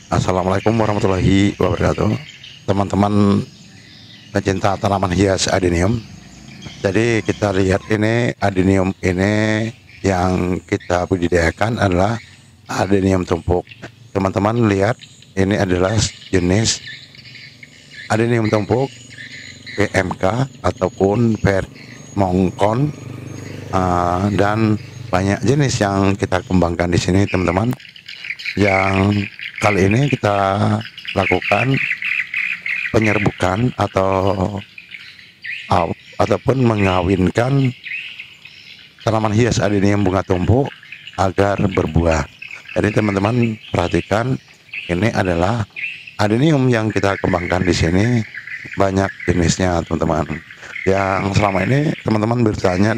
Assalamualaikum warahmatullahi wabarakatuh. Teman-teman pencinta tanaman hias adenium. Jadi kita lihat ini adenium ini yang kita budidayakan adalah adenium tumpuk. Teman-teman lihat ini adalah jenis adenium tumpuk PMK ataupun Vermongkon, dan banyak jenis yang kita kembangkan di sini teman-teman. Yang kali ini kita lakukan penyerbukan ataupun mengawinkan tanaman hias adenium bunga tumpuk agar berbuah. Jadi teman-teman perhatikan, ini adalah adenium yang kita kembangkan di sini, banyak jenisnya teman-teman. Yang selama ini teman-teman bertanya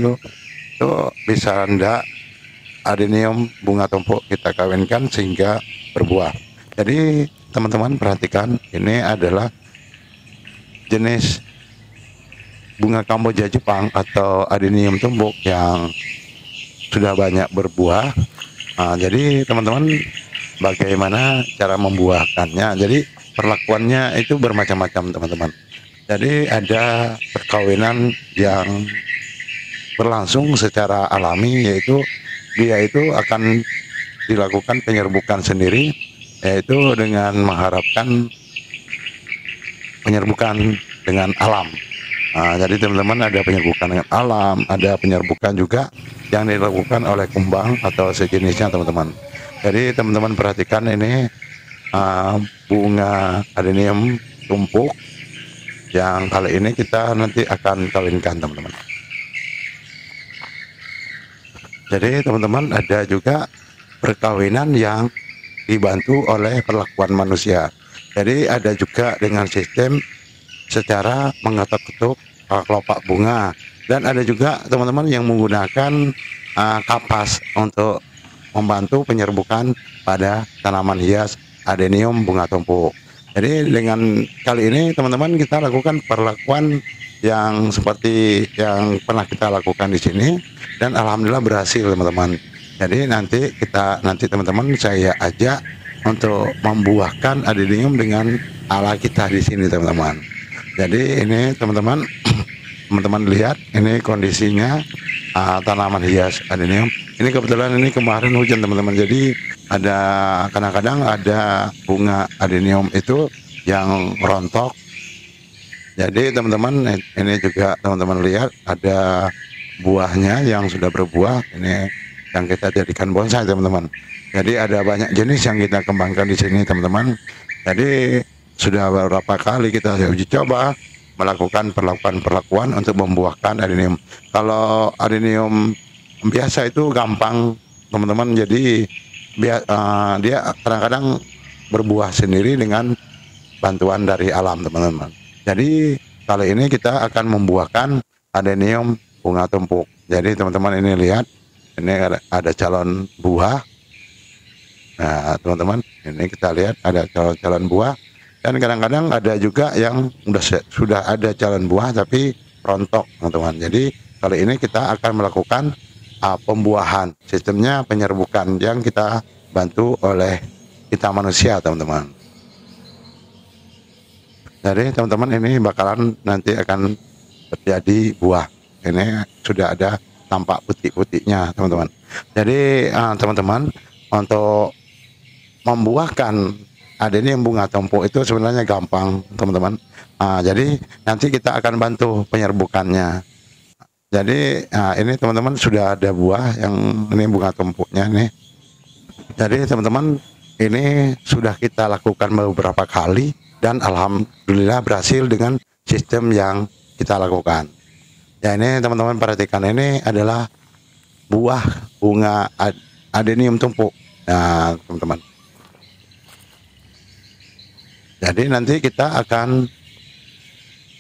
tuh bisa ndak adenium bunga tumpuk kita kawinkan sehingga berbuah. Jadi teman-teman perhatikan, ini adalah jenis bunga Kamboja Jepang atau adenium tumpuk yang sudah banyak berbuah. Jadi teman-teman bagaimana cara membuahkannya? Jadi perlakuannya itu bermacam-macam teman-teman. Jadi ada perkawinan yang berlangsung secara alami, yaitu dia itu akan dilakukan penyerbukan sendiri, yaitu dengan mengharapkan penyerbukan dengan alam. Jadi teman-teman ada penyerbukan dengan alam, ada penyerbukan juga yang dilakukan oleh kumbang atau sejenisnya teman-teman. Jadi teman-teman perhatikan ini bunga adenium tumpuk yang kali ini kita nanti akan kawinkan teman-teman. Jadi teman-teman ada juga perkawinan yang dibantu oleh perlakuan manusia. Jadi ada juga dengan sistem secara mengetuk-ketuk kelopak bunga, dan ada juga teman-teman yang menggunakan kapas untuk membantu penyerbukan pada tanaman hias adenium bunga tumpuk. Jadi dengan kali ini teman-teman kita lakukan perlakuan yang seperti yang pernah kita lakukan di sini, dan alhamdulillah berhasil teman-teman. Jadi nanti teman-teman saya ajak untuk membuahkan adenium dengan ala kita di sini teman-teman. Jadi ini teman-teman teman-teman lihat ini kondisinya tanaman hias adenium. Ini kebetulan ini kemarin hujan teman-teman. Jadi ada kadang-kadang ada bunga adenium itu yang rontok. Jadi teman-teman ini juga teman-teman lihat ada buahnya yang sudah berbuah, ini yang kita jadikan bonsai teman-teman. Jadi ada banyak jenis yang kita kembangkan di sini teman-teman. Jadi sudah beberapa kali kita uji coba melakukan perlakuan untuk membuahkan adenium. Kalau adenium biasa itu gampang teman-teman, jadi dia kadang-kadang berbuah sendiri dengan bantuan dari alam teman-teman. Jadi kali ini kita akan membuahkan adenium bunga tumpuk. Jadi teman-teman ini lihat, ini ada calon buah. Nah teman-teman ini kita lihat ada calon buah, dan kadang-kadang ada juga yang sudah ada calon buah tapi rontok teman-teman. Jadi kali ini kita akan melakukan pembuahan, sistemnya penyerbukan yang kita bantu oleh kita manusia teman-teman. Jadi teman-teman ini bakalan nanti akan terjadi buah. Ini sudah ada tampak putih-putihnya teman-teman. Jadi teman-teman untuk membuahkan adenium bunga tumpuk itu sebenarnya gampang teman-teman. Jadi nanti kita akan bantu penyerbukannya. Jadi ini teman-teman sudah ada buah yang ini bunga tumpuknya nih. Jadi teman-teman ini sudah kita lakukan beberapa kali, dan alhamdulillah berhasil dengan sistem yang kita lakukan. Ya ini teman-teman perhatikan, ini adalah buah bunga adenium tumpuk. Nah teman-teman, jadi nanti kita akan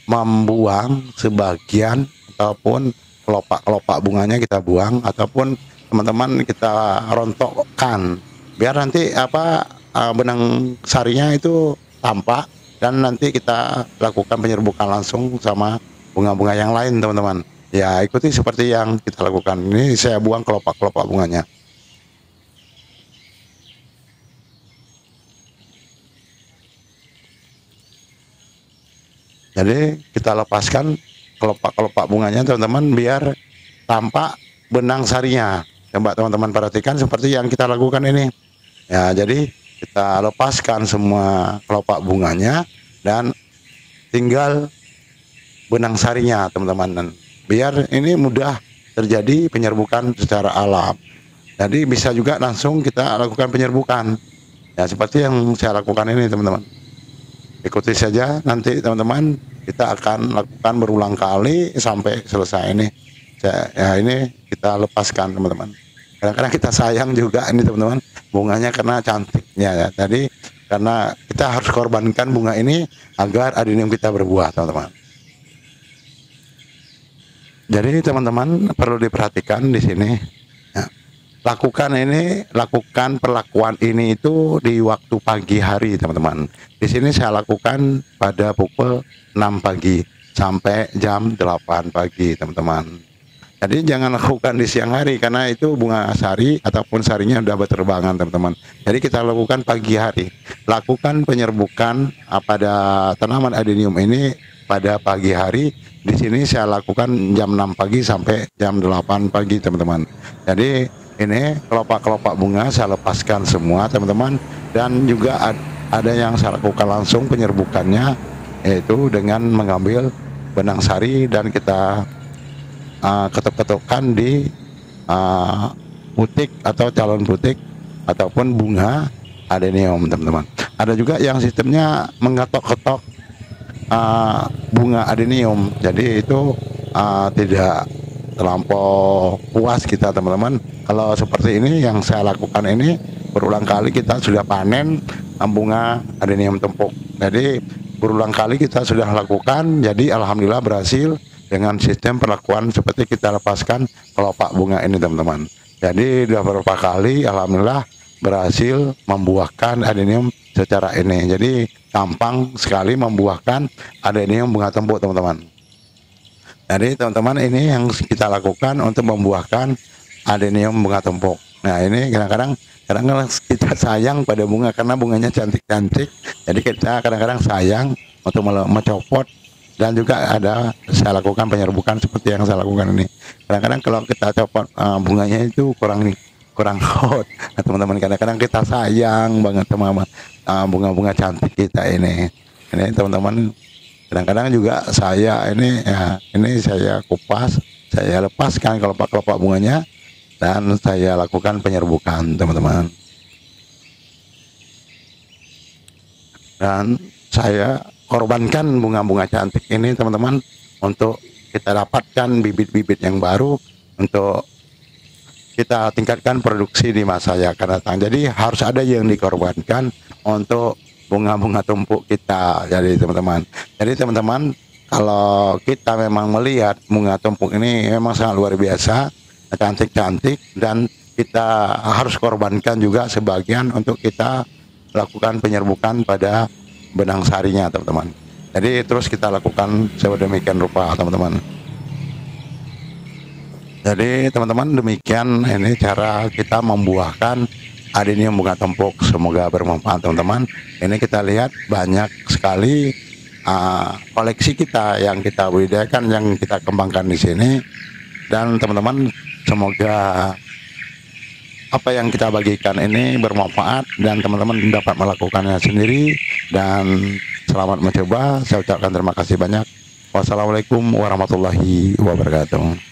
membuang sebagian ataupun kelopak-kelopak bunganya kita buang, ataupun teman-teman kita rontokkan biar nanti benang sarinya itu tampak, dan nanti kita lakukan penyerbukan langsung sama bunga-bunga yang lain teman-teman. Ya ikuti seperti yang kita lakukan. Ini saya buang kelopak-kelopak bunganya. Jadi kita lepaskan kelopak-kelopak bunganya teman-teman biar tampak benang sarinya. Coba teman-teman perhatikan seperti yang kita lakukan ini. Ya, jadi kita lepaskan semua kelopak bunganya dan tinggal benang sarinya teman-teman. Dan biar ini mudah terjadi penyerbukan secara alam. Jadi bisa juga langsung kita lakukan penyerbukan. Ya, seperti yang saya lakukan ini teman-teman. Ikuti saja nanti teman-teman, kita akan lakukan berulang kali sampai selesai ini. Ya, ini kita lepaskan teman-teman. Kadang-kadang kita sayang juga ini teman-teman, bunganya karena cantiknya ya. Jadi karena kita harus korbankan bunga ini agar adenium kita berbuah teman-teman. Jadi teman-teman perlu diperhatikan di sini. Ya. Lakukan perlakuan ini itu di waktu pagi hari teman-teman. Di sini saya lakukan pada pukul 6 pagi sampai jam 8 pagi teman-teman. Jadi jangan lakukan di siang hari karena itu bunga sari ataupun sarinya sudah berterbangan teman-teman. Jadi kita lakukan pagi hari. Lakukan penyerbukan pada tanaman adenium ini pada pagi hari. Di sini saya lakukan jam 6 pagi sampai jam 8 pagi teman-teman. Jadi ini kelopak-kelopak bunga saya lepaskan semua teman-teman, dan juga ada yang saya lakukan langsung penyerbukannya, yaitu dengan mengambil benang sari dan kita ketuk-ketukkan di butik atau calon butik ataupun bunga adenium teman-teman. Ada juga yang sistemnya mengetok-ketok bunga adenium, jadi itu tidak terlampau puas kita teman-teman. Kalau seperti ini yang saya lakukan ini berulang kali, kita sudah panen bunga adenium tempuk. Jadi berulang kali kita sudah lakukan, jadi alhamdulillah berhasil dengan sistem perlakuan seperti kita lepaskan kelopak bunga ini teman-teman. Jadi sudah beberapa kali alhamdulillah berhasil membuahkan adenium secara ini. Jadi gampang sekali membuahkan adenium bunga tempuk teman-teman. Jadi teman-teman ini yang kita lakukan untuk membuahkan adenium bunga tempuk. Nah ini kadang-kadang kita sayang pada bunga karena bunganya cantik-cantik. Jadi kita kadang-kadang sayang untuk mencopot, dan juga saya lakukan penyerbukan seperti yang saya lakukan ini. Kadang-kadang kalau kita copot bunganya itu kurang hot. Nah, teman-teman kadang-kadang kita sayang banget sama bunga-bunga cantik kita ini. Ini teman-teman kadang-kadang juga saya ini saya kupas, saya lepaskan kelopak-kelopak bunganya dan saya lakukan penyerbukan teman-teman. Dan saya korbankan bunga-bunga cantik ini teman-teman untuk kita dapatkan bibit-bibit yang baru untuk kita tingkatkan produksi di masa yang akan datang. Jadi harus ada yang dikorbankan untuk bunga-bunga tumpuk kita. Jadi teman-teman kalau kita memang melihat bunga tumpuk ini memang sangat luar biasa, cantik-cantik, dan kita harus korbankan juga sebagian untuk kita lakukan penyerbukan pada benang sarinya teman-teman. Jadi terus kita lakukan sedemikian rupa teman-teman. Jadi teman-teman demikian ini cara kita membuahkan adenium bunga tempuk. Semoga bermanfaat teman-teman. Ini kita lihat banyak sekali koleksi kita yang kita budidayakan, yang kita kembangkan di sini. Dan teman-teman semoga apa yang kita bagikan ini bermanfaat dan teman-teman dapat melakukannya sendiri, dan selamat mencoba. Saya ucapkan terima kasih banyak. Wassalamualaikum warahmatullahi wabarakatuh.